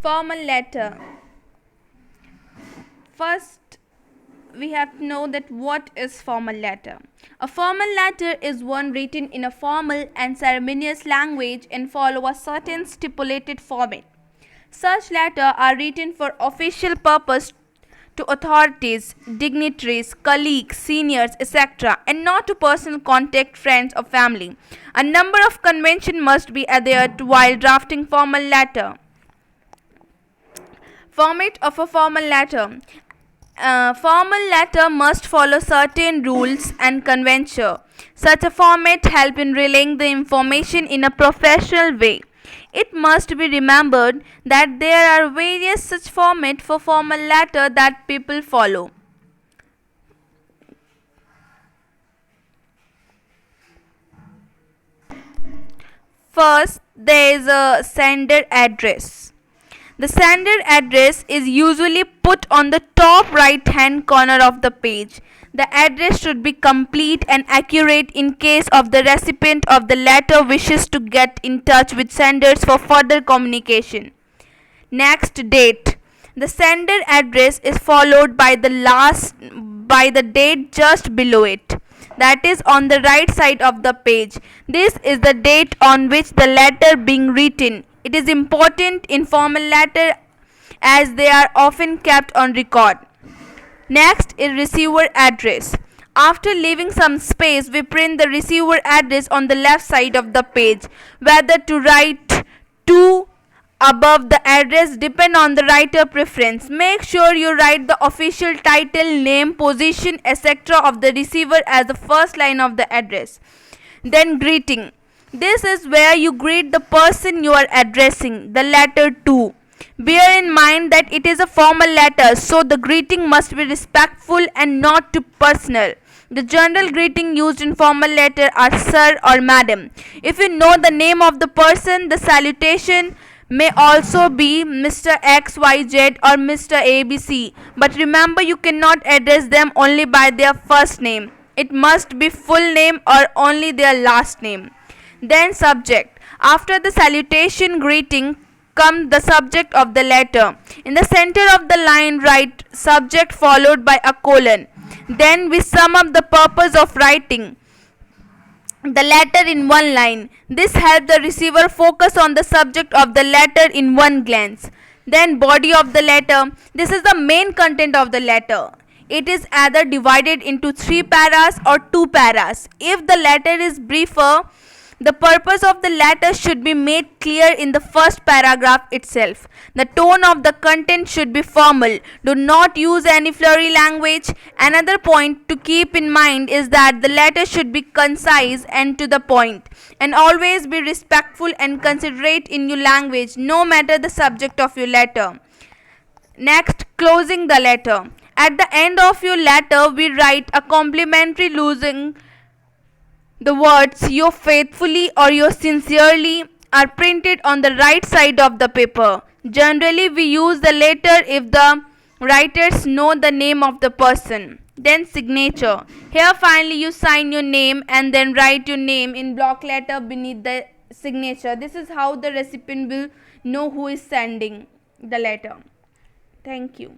Formal letter. First, we have to know that what is formal letter. A formal letter is one written in a formal and ceremonious language and follow a certain stipulated format. Such letters are written for official purpose to authorities, dignitaries, colleagues, seniors, etc., and not to personal contact, friends, or family. A number of conventions must be adhered to while drafting formal letter. Format of a formal letter. Formal letter must follow certain rules and convention. Such a format helps in relaying the information in a professional way. It must be remembered that there are various such formats for formal letter that people follow. First, there is a sender address. The sender address is usually put on the top right hand corner of the page. The address should be complete and accurate in case of the recipient of the letter wishes to get in touch with senders for further communication. Next, date. The sender address is followed by the date just below it. That is on the right side of the page. This is the date on which the letter being written. It is important in formal letter as they are often kept on record. Next is receiver address. After leaving some space, we print the receiver address on the left side of the page. Whether to write to above the address depend on the writer preference. Make sure you write the official title, name, position, etc. of the receiver as the first line of the address. Then greeting. This is where you greet the person you are addressing the letter to. Bear in mind that it is a formal letter, so the greeting must be respectful and not too personal. The general greeting used in formal letter are sir or madam. If you know the name of the person, the salutation may also be Mr. XYZ or Mr. ABC. But remember, you cannot address them only by their first name. It must be full name or only their last name. Then subject. After the salutation greeting comes the subject of the letter. In the center of the line write subject followed by a colon. Then we sum up the purpose of writing the letter in one line. This helps the receiver focus on the subject of the letter in one glance. Then body of the letter. This is the main content of the letter. It is either divided into 3 paras or 2 paras. If the letter is briefer, the purpose of the letter should be made clear in the first paragraph itself. The tone of the content should be formal. Do not use any flurry language. Another point to keep in mind is that the letter should be concise and to the point. And always be respectful and considerate in your language, no matter the subject of your letter. Next, closing the letter. At the end of your letter, we write a complimentary losing the words "you faithfully" or "you sincerely" are printed on the right side of the paper. Generally, we use the latter if the writers know the name of the person. Then signature. Here finally you sign your name and then write your name in block letter beneath the signature. This is how the recipient will know who is sending the letter. Thank you.